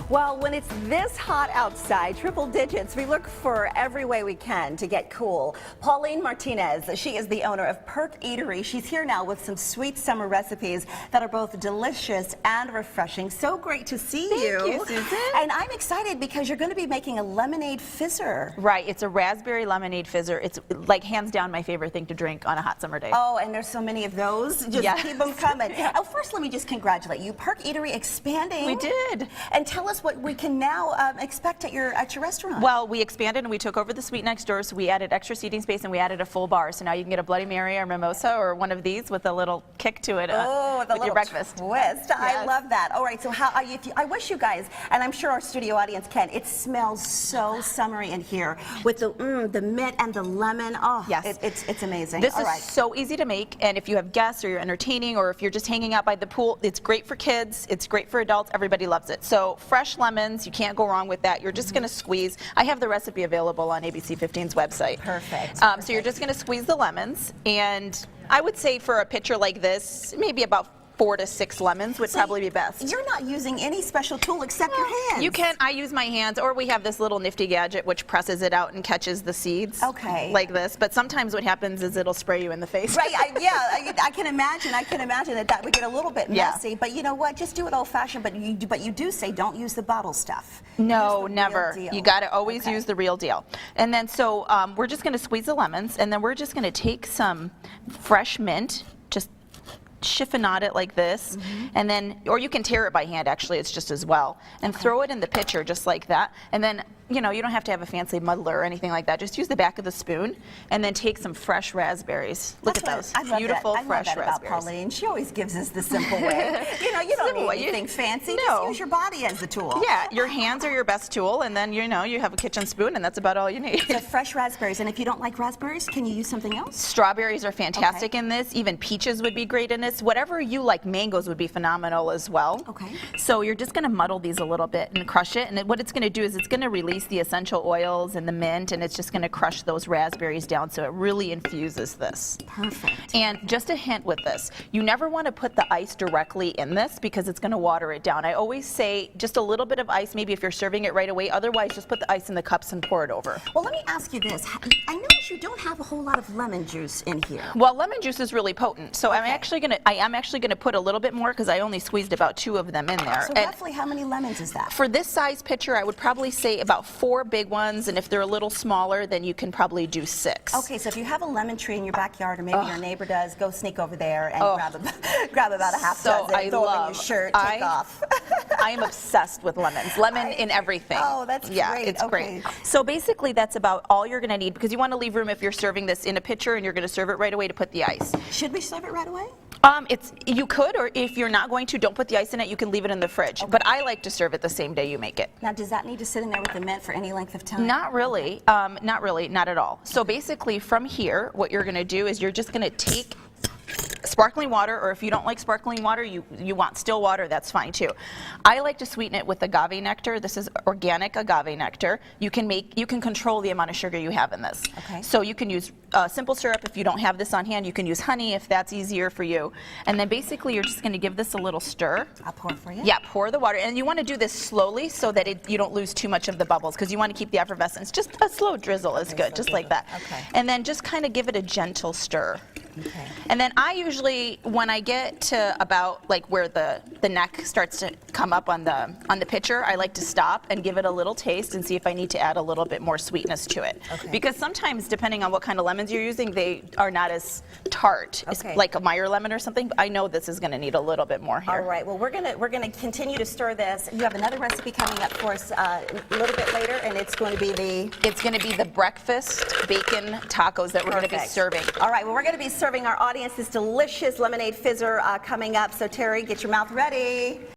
Well, when it's this hot outside, triple digits, we look for every way we can to get cool. Pauline Martinez, she is the owner of Perk Eatery. She's here now with some sweet summer recipes that are both delicious and refreshing. So great to see you. Thank you, Susan. And I'm excited because you're going to be making a lemonade fizzer. Right, it's a raspberry lemonade fizzer. It's like hands down my favorite thing to drink on a hot summer day. Oh, and there's so many of those. Just Yes. keep them coming. Oh, first, let me just congratulate you. Perk Eatery expanding. We did. And tell us what we can now expect at your restaurant. Well, we expanded and we took over the suite next door, so we added extra seating space and we added a full bar. So now you can get a Bloody Mary or mimosa or one of these with a little kick to it with your breakfast. Twist. I love that. All right, so I wish you guys, and I'm sure our studio audience can, it smells so summery in here with the mint and the lemon. Oh, yes. It's amazing. This is so easy to make, and if you have guests or you're entertaining or if you're just hanging out by the pool, it's great for kids, it's great for adults, everybody loves it. So fresh lemons, you can't go wrong with that. You're just going to squeeze. I have the recipe available on ABC 15's website. Perfect. So you're just going to squeeze the lemons, and I would say for a pitcher like this, maybe about 4 to 6 lemons would probably be best. You're not using any special tool except your hands. You can. I use my hands, or we have this little nifty gadget which presses it out and catches the seeds. Okay. Like this. But sometimes what happens is it'll spray you in the face. Right. I can imagine. I can imagine that would get a little bit messy. But you know what? Just do it old-fashioned. But you do say don't use the bottle stuff. No, never. You got to always use the real deal. And then so we're just going to squeeze the lemons, and then we're just going to take some fresh mint, just chiffonade it like this, and then, or you can tear it by hand, actually, it's just as well, and throw it in the pitcher just like that, and then, you know, you don't have to have a fancy muddler or anything like that. Just use the back of the spoon, and then take some fresh raspberries. Look at those beautiful fresh raspberries. About Pauline. She always gives us the simple way. You don't need anything fancy. No. Just use your body as the tool. Yeah, your hands are your best tool, and then you have a kitchen spoon, and that's about all you need. So fresh raspberries, and if you don't like raspberries, can you use something else? Strawberries are fantastic in this. Even peaches would be great in this. Whatever you like, mangoes would be phenomenal as well. Okay. So you're just going to muddle these a little bit and crush it, and what it's going to do is it's going to release the essential oils and the mint, and it's just going to crush those raspberries down, so it really infuses this. Perfect. And just a hint with this, you never want to put the ice directly in this because it's going to water it down. I always say just a little bit of ice, maybe if you're serving it right away. Otherwise, just put the ice in the cups and pour it over. Well, let me ask you this. I notice you don't have a whole lot of lemon juice in here. Well, lemon juice is really potent, so I am actually going to put a little bit more because I only squeezed about 2 of them in there. So roughly how many lemons is that? For this size pitcher, I would probably say about 4 big ones, and if they're a little smaller, then you can probably do 6. Okay, so if you have a lemon tree in your backyard, or maybe your neighbor does, go sneak over there and grab about a half dozen, throw them in your shirt, take off. I am obsessed with lemons. Lemon in everything. Oh, that's great. Yeah, it's great. So basically, that's about all you're going to need, because you want to leave room if you're serving this in a pitcher and you're going to serve it right away to put the ice. Should we serve it right away? You could, or if you're not going to, don't put the ice in it. You can leave it in the fridge. But I like to serve it the same day you make it. Now, does that need to sit in there with the mint for any length of time? Not really. Not at all. So basically, from here, what you're going to do is you're just going to take sparkling water, or if you don't like sparkling water, you want still water, that's fine too. I like to sweeten it with agave nectar. This is organic agave nectar. You can control the amount of sugar you have in this. Okay. So you can use simple syrup if you don't have this on hand. You can use honey if that's easier for you. And then basically you're just going to give this a little stir. I'll pour for you. Yeah, pour the water. And you want to do this slowly so that you don't lose too much of the bubbles, because you want to keep the effervescence. Just a slow drizzle is good, just like that. Okay. And then just kind of give it a gentle stir. Okay. And then I usually, when I get to about like where the neck starts to come up on the pitcher, I like to stop and give it a little taste and see if I need to add a little bit more sweetness to it. Okay. Because sometimes, depending on what kind of lemons you're using, they are not as tart, like a Meyer lemon or something. But I know this is going to need a little bit more here. All right. Well, we're gonna continue to stir this. You have another recipe coming up for us a little bit later, and it's going to be the breakfast bacon tacos that we're going to be serving. All right. Well, we're going to be serving our audience this delicious lemonade fizzer coming up. So Terry, get your mouth ready.